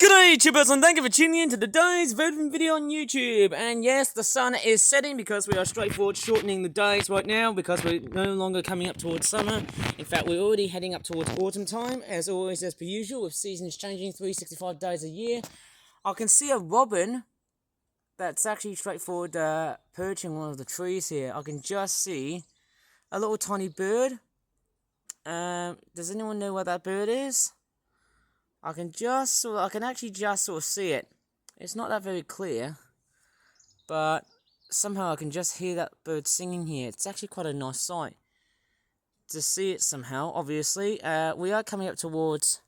G'day YouTubers, and thank you for tuning in to today's voting video on YouTube. And yes, the sun is setting because we are straightforward shortening the days right now because we're no longer coming up towards summer. In fact, we're already heading up towards autumn time, as always, as per usual, with seasons changing 365 days a year. I can see a robin that's actually straightforward perching one of the trees here. I can just see a little tiny bird. Does anyone know what that bird is? I can actually just sort of see it. It's not that very clear, but somehow I can just hear that bird singing here. It's actually quite a nice sight to see it somehow, obviously. We are coming up towards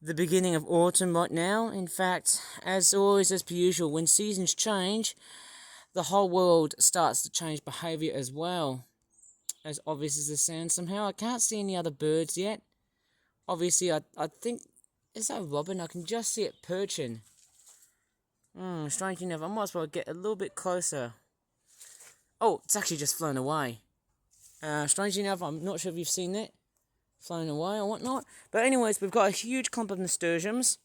the beginning of autumn right now. In fact, as always, as per usual, when seasons change, the whole world starts to change behaviour as well. As obvious as this sounds somehow. I can't see any other birds yet. Obviously, I think... Is that a robin? I can just see it perching. Strange enough, I might as well get a little bit closer. Oh, it's actually just flown away. Strange enough, I'm not sure if you've seen it. Flown away or whatnot. But anyways, we've got a huge clump of nasturtiums.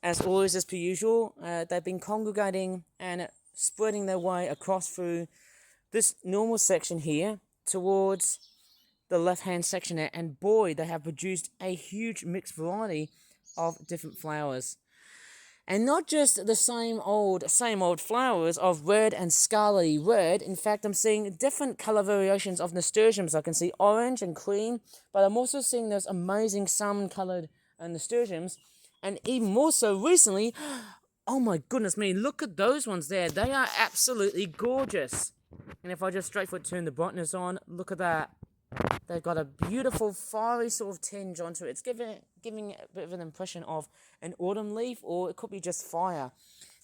As always, as per usual. They've been congregating and spreading their way across through this normal section here towards the left-hand section there. And boy, they have produced a huge mixed variety of different flowers. And not just the same old flowers of red and scarlety red. In fact, I'm seeing different colour variations of nasturtiums. I can see orange and cream, but I'm also seeing those amazing salmon-coloured nasturtiums. And even more so recently, oh my goodness me, look at those ones there. They are absolutely gorgeous. And if I just straightforward turn the brightness on, look at that. They've got a beautiful fiery sort of tinge onto it. It's giving a bit of an impression of an autumn leaf, or it could be just fire.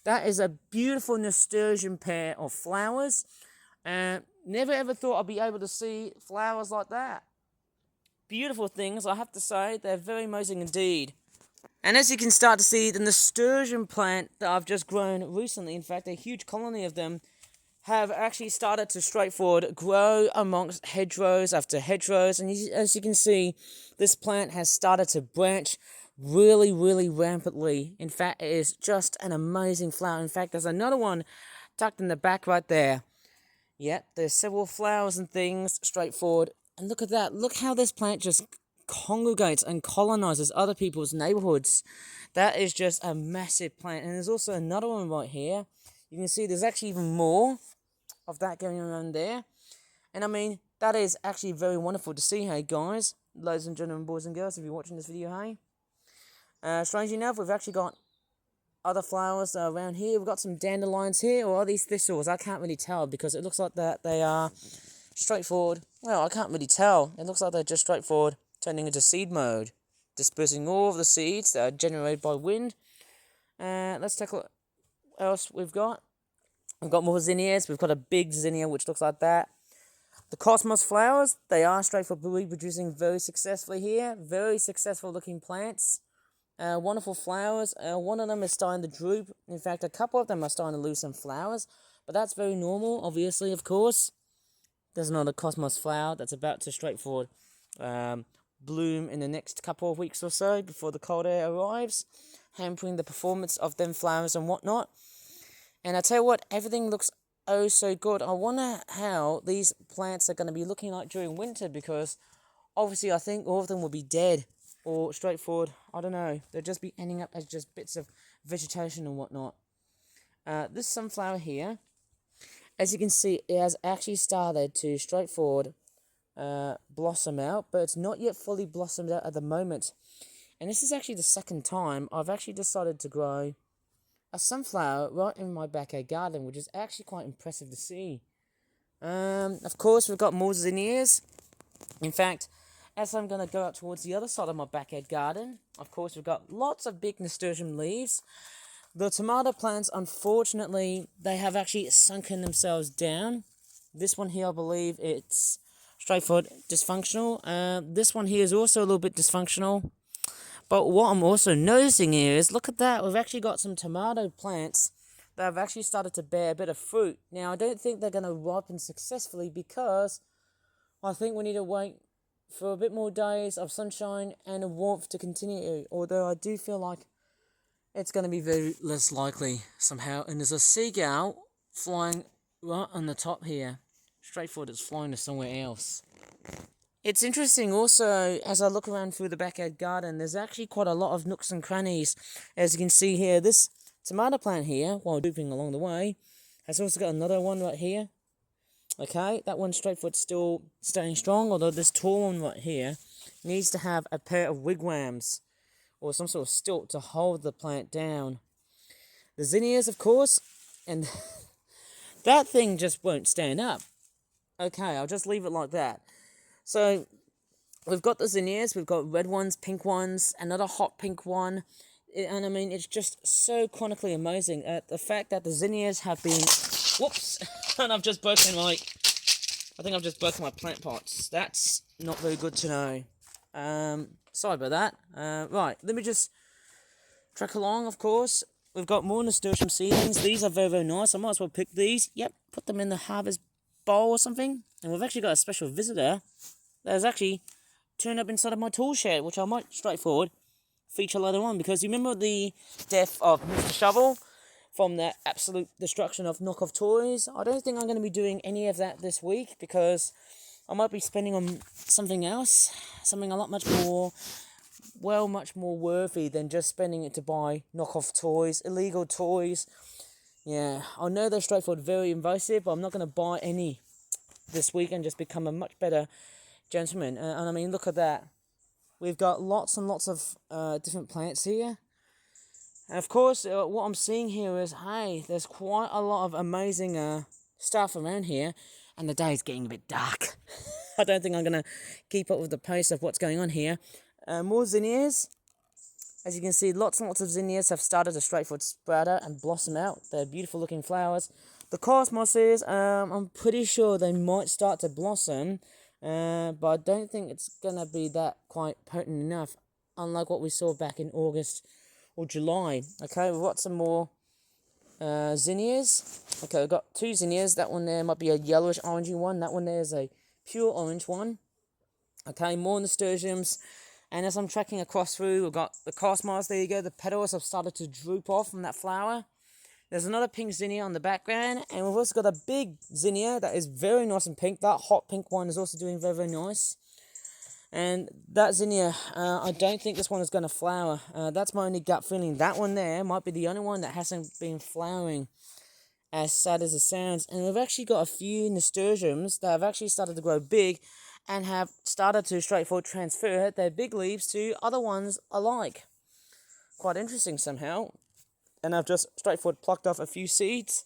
That is a beautiful nasturtium pair of flowers. Never ever thought I'd be able to see flowers like that. Beautiful things, I have to say. They're very amazing indeed. And as you can start to see, the nasturtium plant that I've just grown recently, in fact, a huge colony of them, have actually started to straightforward grow amongst hedgerows after hedgerows. And as you can see, this plant has started to branch really, really rampantly. In fact, it is just an amazing flower. In fact, there's another one tucked in the back right there. Yep, there's several flowers and things straightforward. And look at that. Look how this plant just congregates and colonizes other people's neighborhoods. That is just a massive plant. And there's also another one right here. You can see there's actually even more of that going around there. And I mean, that is actually very wonderful to see, hey guys, ladies and gentlemen, boys and girls, if you're watching this video, hey. Strangely enough, we've actually got other flowers around here. We've got some dandelions here, or are these thistles? I can't really tell because it looks like that they are straightforward. Well, I can't really tell. It looks like they're just straightforward turning into seed mode, dispersing all of the seeds that are generated by wind. Let's take a look what else we've got. We've got more zinnias. We've got a big zinnia which looks like that. The cosmos flowers, they are straightforward reproducing very successfully here. Very successful looking plants. Wonderful flowers. One of them is starting to droop. In fact, a couple of them are starting to lose some flowers. But that's very normal, obviously, of course. There's another cosmos flower that's about to straightforward bloom in the next couple of weeks or so before the cold air arrives, hampering the performance of them flowers and whatnot. And I tell you what, everything looks oh so good. I wonder how these plants are going to be looking like during winter, because obviously I think all of them will be dead or straightforward. I don't know. They'll just be ending up as just bits of vegetation and whatnot. This sunflower here, as you can see, it has actually started to straightforward blossom out, but it's not yet fully blossomed out at the moment. And this is actually the second time I've actually decided to grow a sunflower right in my backyard garden, which is actually quite impressive to see. Of course, we've got more zinnias. In fact, as I'm going to go out towards the other side of my backyard garden, of course, we've got lots of big nasturtium leaves. The tomato plants, unfortunately, they have actually sunken themselves down. This one here, I believe it's straightforward dysfunctional. This one here is also a little bit dysfunctional. But what I'm also noticing here is, look at that, we've actually got some tomato plants that have actually started to bear a bit of fruit. Now, I don't think they're going to ripen successfully because I think we need to wait for a bit more days of sunshine and warmth to continue. Although I do feel like it's going to be very less likely somehow. And there's a seagull flying right on the top here. Straightforward, it's flying to somewhere else. It's interesting also, as I look around through the backyard garden, there's actually quite a lot of nooks and crannies. As you can see here, this tomato plant here, while drooping along the way, has also got another one right here. Okay, that one straightforward still staying strong, although this tall one right here needs to have a pair of wigwams or some sort of stilt to hold the plant down. The zinnias, of course, and that thing just won't stand up. Okay, I'll just leave it like that. So, we've got the zinnias, we've got red ones, pink ones, another hot pink one, and I mean, it's just so chronically amazing. The fact that the zinnias have been... Whoops! And I've just broken my... I think I've just broken my plant pots. That's not very good to know. Sorry about that. Right, let me just track along, of course. We've got more nasturtium seedlings. These are very, very nice. I might as well pick these. Yep, put them in the harvest bowl or something. And we've actually got a special visitor that has actually turned up inside of my tool shed, which I might straightforward feature later on. Because you remember the death of Mr. Shovel from the absolute destruction of knockoff toys? I don't think I'm going to be doing any of that this week because I might be spending on something else, something a lot much more worthy than just spending it to buy knockoff toys, illegal toys. Yeah, I know they're straightforward, very invasive, but I'm not going to buy any this week and just become a much better gentleman. And I mean, look at that. We've got lots and lots of different plants here. And of course, what I'm seeing here is, hey, there's quite a lot of amazing stuff around here, and the day's getting a bit dark. I don't think I'm going to keep up with the pace of what's going on here. More zinnias. As you can see, lots and lots of zinnias have started to straightforward sprout out and blossom out. They're beautiful looking flowers. The cosmoses, I'm pretty sure they might start to blossom, but I don't think it's going to be that quite potent enough, unlike what we saw back in August or July. Okay, we've got some more zinnias. Okay, we've got two zinnias. That one there might be a yellowish orangey one. That one there is a pure orange one. Okay, more nasturtiums. And as I'm tracking across through, we've got the cosmos. There you go. The petals have started to droop off from that flower. There's another pink zinnia on the background. And we've also got a big zinnia that is very nice and pink. That hot pink one is also doing very, very nice. And that zinnia, I don't think this one is going to flower. That's my only gut feeling. That one there might be the only one that hasn't been flowering, as sad as it sounds. And we've actually got a few nasturtiums that have actually started to grow big and have started to straightforward transfer their big leaves to other ones alike. Quite interesting somehow. And I've just straightforward plucked off a few seeds,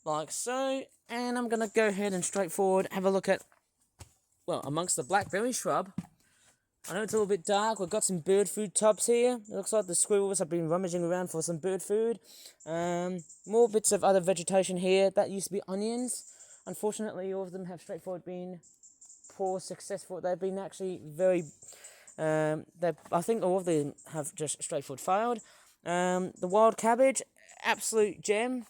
like so. And I'm going to go ahead and straightforward have a look at, well, amongst the blackberry shrub. I know it's a little bit dark. We've got some bird food tubs here. It looks like the squirrels have been rummaging around for some bird food. More bits of other vegetation here. That used to be onions. Unfortunately, all of them have straightforward been poor, successful. They've been actually very... I think all of them have just straightforward failed. The wild cabbage, absolute gem.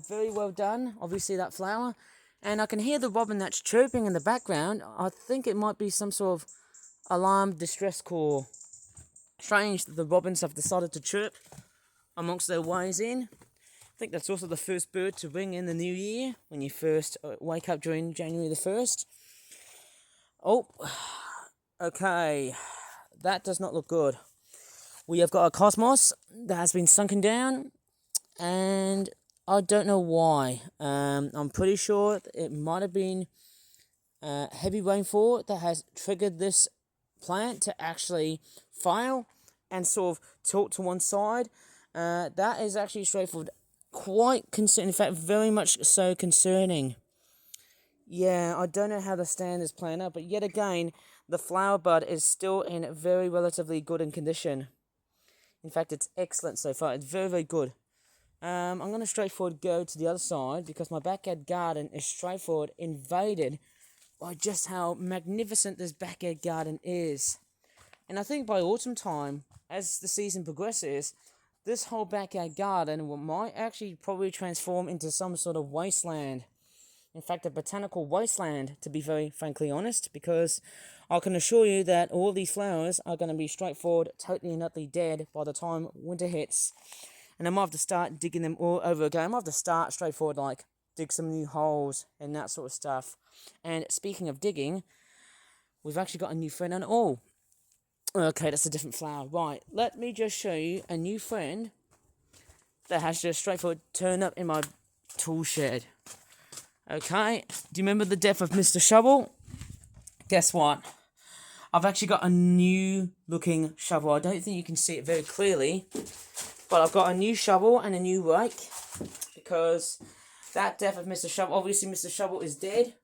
Very well done. Obviously, that flower. And I can hear the robin that's chirping in the background. I think it might be some sort of alarm distress call. Strange that the robins have decided to chirp amongst their ways in. I think that's also the first bird to ring in the new year, when you first wake up during January the 1st. Oh, okay. That does not look good. We have got a cosmos that has been sunken down, and I don't know why. I'm pretty sure it might have been heavy rainfall that has triggered this plant to actually fail and sort of tilt to one side. That is actually straightforward. Quite concerning, in fact, very much so concerning. Yeah, I don't know how to stand this plant up, but yet again, the flower bud is still in very relatively good in condition. In fact, it's excellent so far. It's very, very good. I'm going to straightforward go to the other side because my backyard garden is straightforward invaded by just how magnificent this backyard garden is. And I think by autumn time, as the season progresses, this whole backyard garden might actually probably transform into some sort of wasteland. In fact, a botanical wasteland, to be very frankly honest, because I can assure you that all these flowers are going to be straightforward, totally and utterly dead by the time winter hits. And I might have to start digging them all over again. I might have to start straightforward, like dig some new holes and that sort of stuff. And speaking of digging, we've actually got a new friend on all. Okay, that's a different flower. Right, let me just show you a new friend that has just straightforward turned up in my tool shed. Okay, do you remember the death of Mr. Shovel? Guess what? I've actually got a new looking shovel. I don't think you can see it very clearly, but I've got a new shovel and a new rake, because that death of Mr. Shovel, obviously Mr. Shovel is dead.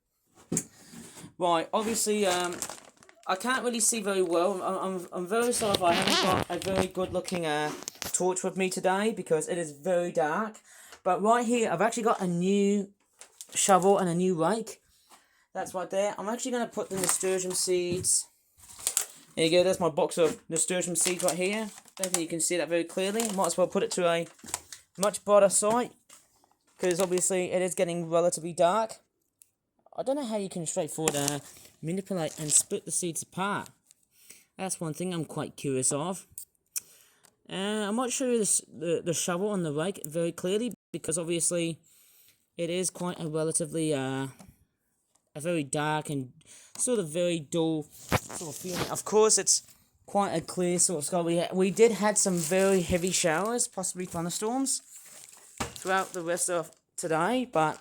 Right, obviously, I can't really see very well. I'm very sorry if I haven't got a very good looking torch with me today, because it is very dark. But right here, I've actually got a new shovel and a new rake. That's right there. I'm actually going to put the nasturtium seeds. There you go, there's my box of nasturtium seeds right here. Don't think you can see that very clearly. Might as well put it to a much brighter sight, because obviously it is getting relatively dark. I don't know how you can straightforward manipulate and split the seeds apart. That's one thing I'm quite curious of. I might show you the shovel and the rake very clearly, because obviously it is quite a relatively a very dark and sort of very dull sort of feeling. Of course, it's quite a clear sort of sky. We did had some very heavy showers, possibly thunderstorms, throughout the rest of today, but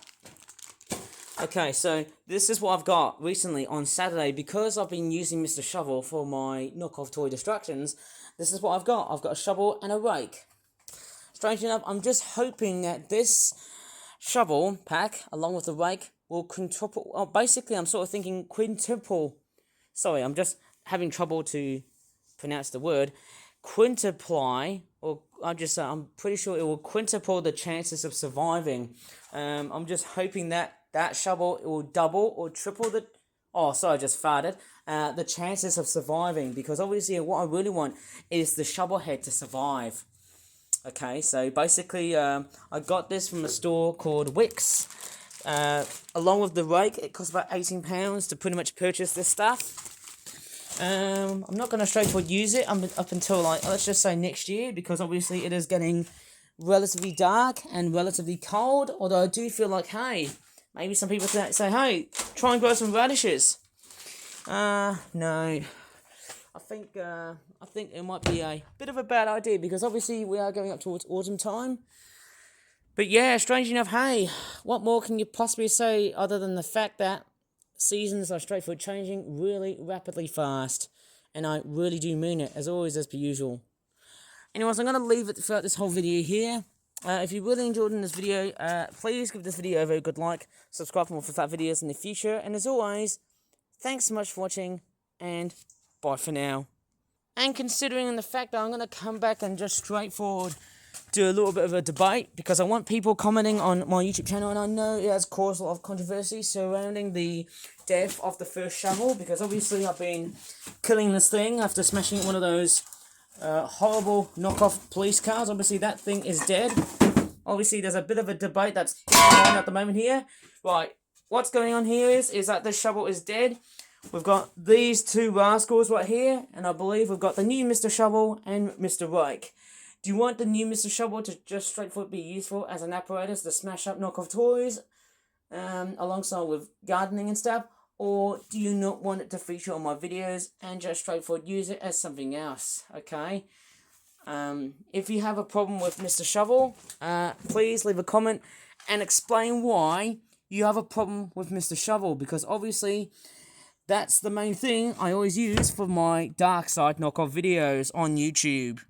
okay, so this is what I've got recently on Saturday. Because I've been using Mr. Shovel for my knockoff toy distractions, this is what I've got. I've got a shovel and a rake. Strange enough, I'm just hoping that this shovel pack, along with the rake, will quintuple. Oh, basically, I'm sort of thinking quintuple. Sorry, I'm just having trouble to pronounce the word. Quintuply, or I'm pretty sure it will quintuple the chances of surviving. I'm just hoping that that shovel, it will double or triple the... Oh, sorry, I just farted. The chances of surviving, because obviously what I really want is the shovel head to survive. Okay, so basically, I got this from a store called Wix. Along with the rake, it costs about £18 to pretty much purchase this stuff. I'm not going to straightforward use it up until, like, let's just say next year, because obviously it is getting relatively dark and relatively cold, although I do feel like, hey, maybe some people say, hey, try and grow some radishes. No. I think it might be a bit of a bad idea, because obviously we are going up towards autumn time. But yeah, strange enough, hey, what more can you possibly say other than the fact that seasons are straightforward changing really rapidly fast. And I really do mean it, as always, as per usual. Anyways, I'm going to leave it throughout this whole video here. If you really enjoyed this video, please give this video a very good like, subscribe for more flat videos in the future, and as always, thanks so much for watching, and bye for now. And considering the fact that I'm going to come back and just straightforward do a little bit of a debate, because I want people commenting on my YouTube channel, and I know it has caused a lot of controversy surrounding the death of the first shovel, because obviously I've been killing this thing after smashing one of those horrible knockoff police cars. Obviously that thing is dead. Obviously there's a bit of a debate that's going on at the moment here. Right, what's going on here is that this shovel is dead. We've got these two rascals right here, and I believe we've got the new Mr. Shovel and Mr. Rake. Do you want the new Mr. Shovel to just straightforward be useful as an apparatus to smash up knockoff toys, alongside with gardening and stuff? Or do you not want it to feature on my videos and just straightforward use it as something else, okay? If you have a problem with Mr. Shovel, please leave a comment and explain why you have a problem with Mr. Shovel, because obviously that's the main thing I always use for my Dark Side knockoff videos on YouTube.